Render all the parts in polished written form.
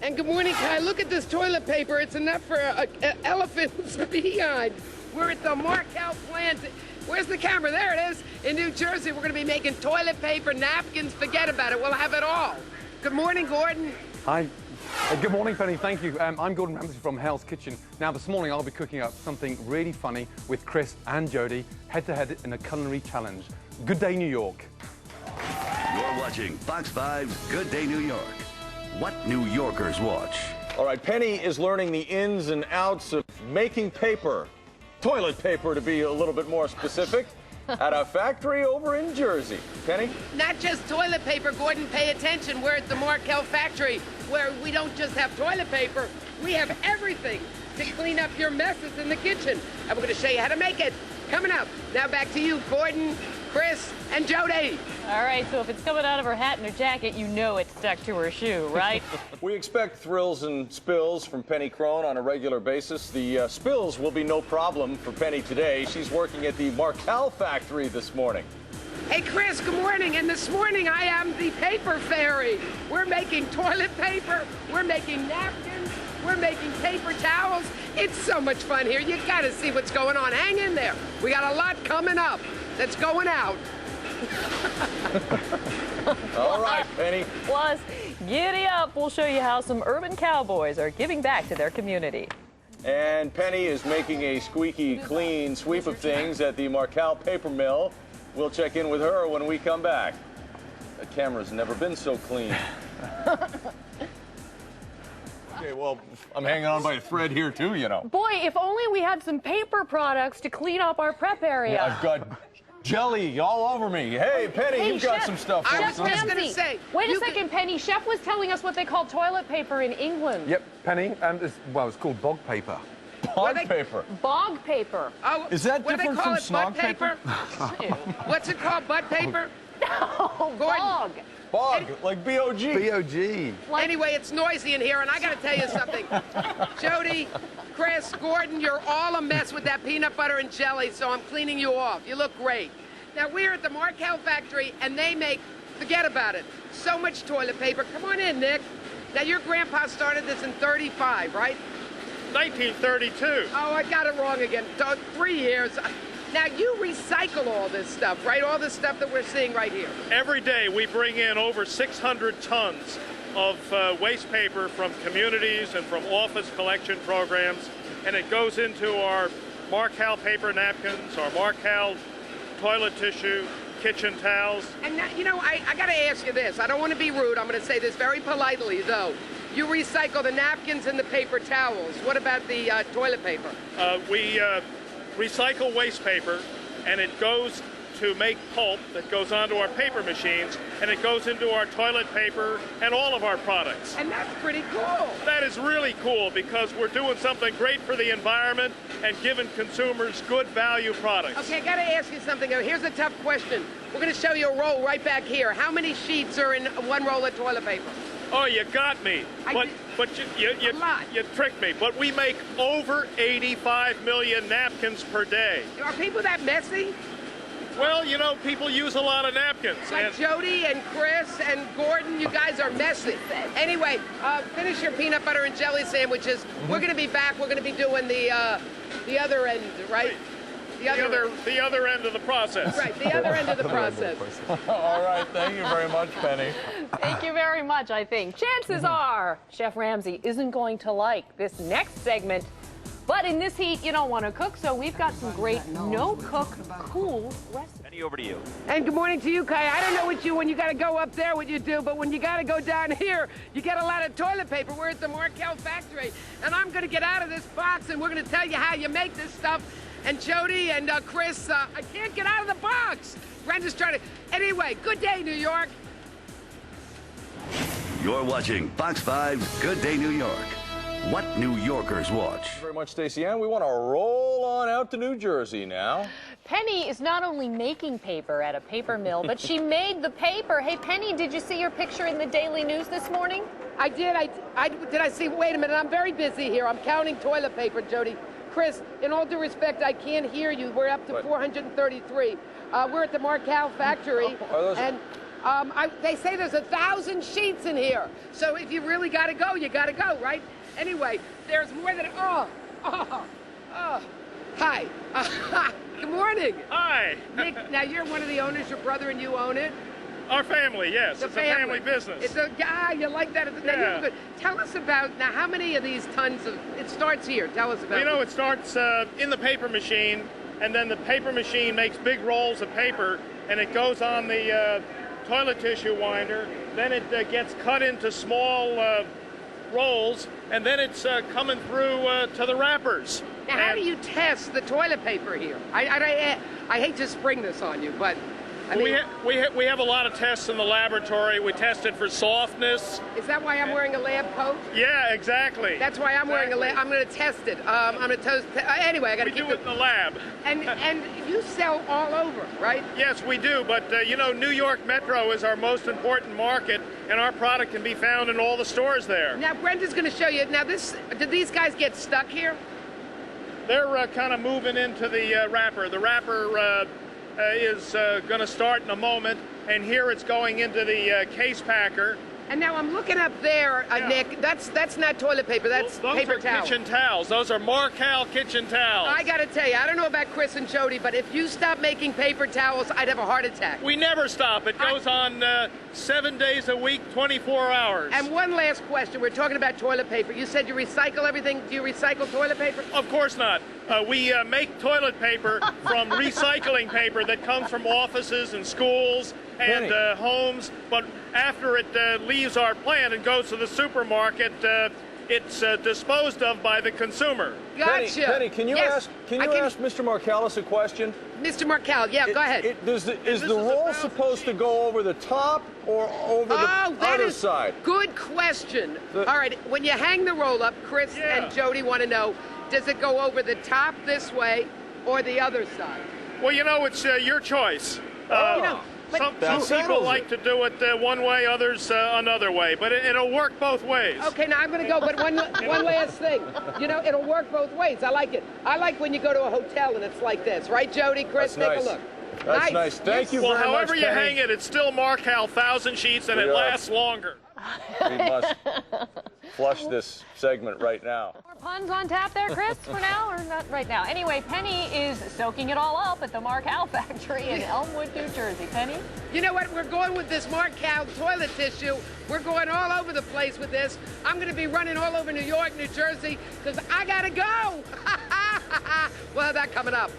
And good morning, Kai. Look at this toilet paper. It's enough for an elephant's behind. We're at the Markel plant. Where's the camera? There it is. In New Jersey, we're going to be making toilet paper, napkins. Forget about it. We'll have it all. Good morning, Gordon. Hi. Good morning, Penny. Thank you. I'm Gordon Ramsay from Hell's Kitchen. Now, this morning, I'll be cooking up something really funny with Chris and Jody, head-to-head in a culinary challenge. Good day, New York. You're watching Fox 5's Good Day New York. What New Yorkers watch. All right, Penny is learning the ins and outs of making paper. Toilet paper, to be a little bit more specific, at a factory over in Jersey. Penny? Not just toilet paper, Gordon, pay attention. We're at the Markel factory, where we don't just have toilet paper, we have everything to clean up your messes in the kitchen. And we're going to show you how to make it. Coming up. Now back to you, Gordon, Chris, and Jody. All right, so if it's coming out of her hat and her jacket, you know it's stuck to her shoe, right? We expect thrills and spills from Penny Crone on a regular basis. The spills will be no problem for Penny today. She's working at the Markel factory this morning. Hey, Chris, good morning. And this morning, I am the paper fairy. We're making toilet paper. We're making napkins. We're making paper towels. It's so much fun here. You got to see what's going on. Hang in there. We got a lot coming up that's going out. All right, Penny. Plus, giddy up. We'll show you how some urban cowboys are giving back to their community. And Penny is making a squeaky clean sweep of things at the Markel paper mill. We'll check in with her when we come back. The camera's never been so clean. Okay, well, I'm hanging on by a thread here too, you know. Boy, if only we had some paper products to clean up our prep area. I've got jelly all over me. Hey, Penny, Hey, you've got Chef, some stuff for I us. was just huh? going to say. Wait a you second, Penny. Chef was telling us what they call toilet paper in England. Yep, Penny. It's called bog paper. Bog paper. Bog paper. Oh, Is that what do they different call from it, butt snog paper? What's it called, butt paper? Oh, Gordon. bog. Bog, like B-O-G. B-O-G. Anyway, it's noisy in here, and I got to tell you something. Jody, Chris, Gordon, you're all a mess with that peanut butter and jelly, so I'm cleaning you off. You look great. Now, we're at the Markel factory, and they make, forget about it, so much toilet paper. Come on in, Nick. Now, your grandpa started this in 35, right? 1932. Oh, I got it wrong again. 3 years. Now, you recycle all this stuff, right? All this stuff that we're seeing right here. Every day we bring in over 600 tons of waste paper from communities and from office collection programs, and it goes into our Markel paper napkins, our Markel toilet tissue, kitchen towels. And, now, you know, I got to ask you this. I don't want to be rude. I'm going to say this very politely, though. You recycle the napkins and the paper towels. What about the toilet paper? We recycle waste paper, and it goes to make pulp that goes onto our paper machines, and it goes into our toilet paper and all of our products. And that's pretty cool. That is really cool because we're doing something great for the environment and giving consumers good value products. Okay, I got to ask you something. Here's a tough question. We're going to show you a roll right back here. How many sheets are in one roll of toilet paper? Oh, you got me. But you tricked me. But we make over 85 million napkins per day. Are people that messy? Well, you know, people use a lot of napkins. Like Jody and Chris and Gordon, you guys are messy. Anyway, finish your peanut butter and jelly sandwiches. We're going to be back. We're going to be doing the other end, right? The other end of the process. Right, the other end of the process. All right, thank you very much, Penny. Thank you very much, I think. Chances are Chef Ramsay isn't going to like this next segment. But in this heat, you don't want to cook, so we've got some great no-cook, cool recipes. Penny, over to you. And good morning to you, Kai. I don't know when you got to go up there, what you do, but when you got to go down here, you get a lot of toilet paper. We're at the Markel factory, and I'm going to get out of this box, and we're going to tell you how you make this stuff. And Jody and Chris, I can't get out of the box. Brenda's trying to... Anyway, good day, New York. You're watching Fox 5's Good Day New York. What New Yorkers watch. Thank you very much, Stacey Ann. We want to roll on out to New Jersey now. Penny is not only making paper at a paper mill, but she made the paper. Hey, Penny, did you see your picture in the Daily News this morning? I did. Did I see? Wait a minute. I'm very busy here. I'm counting toilet paper, Jody. Chris, in all due respect, I can't hear you. We're up to 433. We're at the Markel factory, and They say there's 1,000 sheets in here. So if you really got to go, you got to go, right? Anyway, there's more than... Hi. Good morning. Hi. Nick, now you're one of the owners. Your brother and you own it. Our family, yes. The It's a family business. It's a guy. You like that? Yeah. Good. Tell us about now. How many of these tons of? It starts here. Tell us about. You know, it starts in the paper machine, and then the paper machine makes big rolls of paper, and it goes on the toilet tissue winder. Then it gets cut into small rolls, and then it's coming through to the wrappers. Now, how do you test the toilet paper here? I hate to spring this on you, but I mean, we have a lot of tests in the laboratory. We test it for softness. Is that why I'm wearing a lab coat? Yeah, exactly. That's why I'm wearing a lab. I'm going to test it. I'm going to toast. Anyway, I got to keep We do it in the lab. And you sell all over, right? Yes, we do. But you know, New York Metro is our most important market, and our product can be found in all the stores there. Now, Brenda's going to show you. Now, did these guys get stuck here? They're kind of moving into the wrapper. The wrapper is going to start in a moment, and here it's going into the case packer. And now I'm looking up there, Yeah. Nick. That's not toilet paper. That's Those paper are towel. kitchen towels. Those are Marcal kitchen towels. I got to tell you, I don't know about Chris and Jody, but if you stop making paper towels, I'd have a heart attack. We never stop. It goes on 7 days a week, 24 hours. And one last question. We're talking about toilet paper. You said you recycle everything. Do you recycle toilet paper? Of course not. We make toilet paper from recycling paper that comes from offices and schools and homes, but after it leaves our plant and goes to the supermarket, it's disposed of by the consumer. Gotcha. Penny, can you Yes. ask Mr. Marcalis a question? Mr. Markel, yeah, go ahead. Is the is roll 1,000 supposed to go over the top or over the that other is side? good question. All right, when you hang the roll up, Chris Yeah. and Jody want to know, does it go over the top this way or the other side? Well, you know, it's your choice. You know, but Some That people settles like it. to do it one way, others another way, but it'll work both ways. okay, now I'm going to go, but one last thing. You know, it'll work both ways. I like it. I like when you go to a hotel and it's like this, right, Jody? Chris, That's take nice. a look. That's nice. Thank you Well, very much, however you Penny. hang it, it's still Marcal 1,000 sheets, and it Yeah. lasts longer. We must flush this segment right now. More puns on tap there, Chris, for now, or not right now? Anyway, Penny is soaking it all up at the Marcal factory in Elmwood, New Jersey. Penny? You know what? We're going with this Marcal toilet tissue. We're going all over the place with this. I'm going to be running all over New York, New Jersey, because I got to go. We'll have that coming up.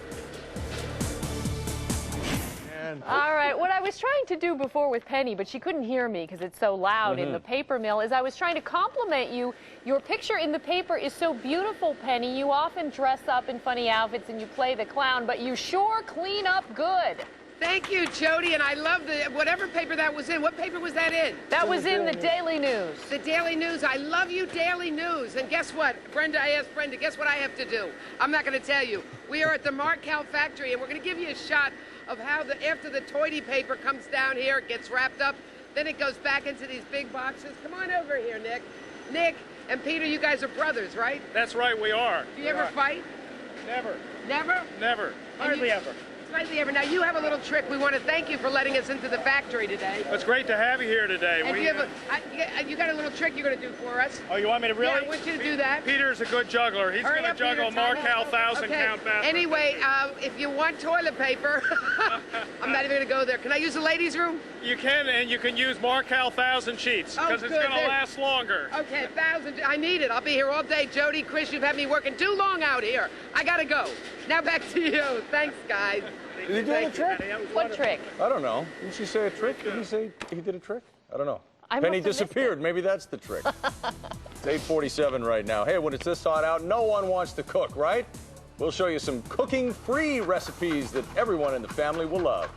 All right, what I was trying to do before with Penny, but she couldn't hear me because it's so loud in the paper mill, is I was trying to compliment you. Your picture in the paper is so beautiful, Penny. You often dress up in funny outfits and you play the clown, but you sure clean up good. Thank you, Jody, and I love whatever paper that was in. What paper was that in? That was in the Daily News. The Daily News. I love you, Daily News. And guess what? Brenda, I asked Brenda, guess what I have to do? I'm not going to tell you. We are at the Marcal factory, and we're going to give you a shot of how after the toilet paper comes down here, it gets wrapped up, then it goes back into these big boxes. Come on over here, Nick. Nick and Peter, you guys are brothers, right? That's right, we are. Do you ever fight? Never. Never? Never. Hardly ever. Hardly ever. Now, you have a little trick. We want to thank you for letting us into the factory today. It's great to have you here today. And you got a little trick you're going to do for us. Oh, you want me to really? Yeah, I want you to do that. Peter's a good juggler. He's Hurry going to up, Peter, juggle time. Marcal 1,000 Okay. count that. Anyway, if you want toilet paper, I'm not even going to go there. Can I use the ladies' room? You can, and you can use Marcal 1,000 sheets Oh, because it's good. going to There- last longer. Okay, 1,000. I need it. I'll be here all day. Jody, Chris, you've had me working too long out here. I got to go. Now back to you. Thanks, guys. Did he do the trick? What trick? I don't know. Didn't she say a trick? Did he say he did a trick? I don't know. I Penny must have missed disappeared. Maybe that's the trick. It's 8:47 right now. Hey, when it's this hot out, no one wants to cook, right? We'll show you some cooking-free recipes that everyone in the family will love.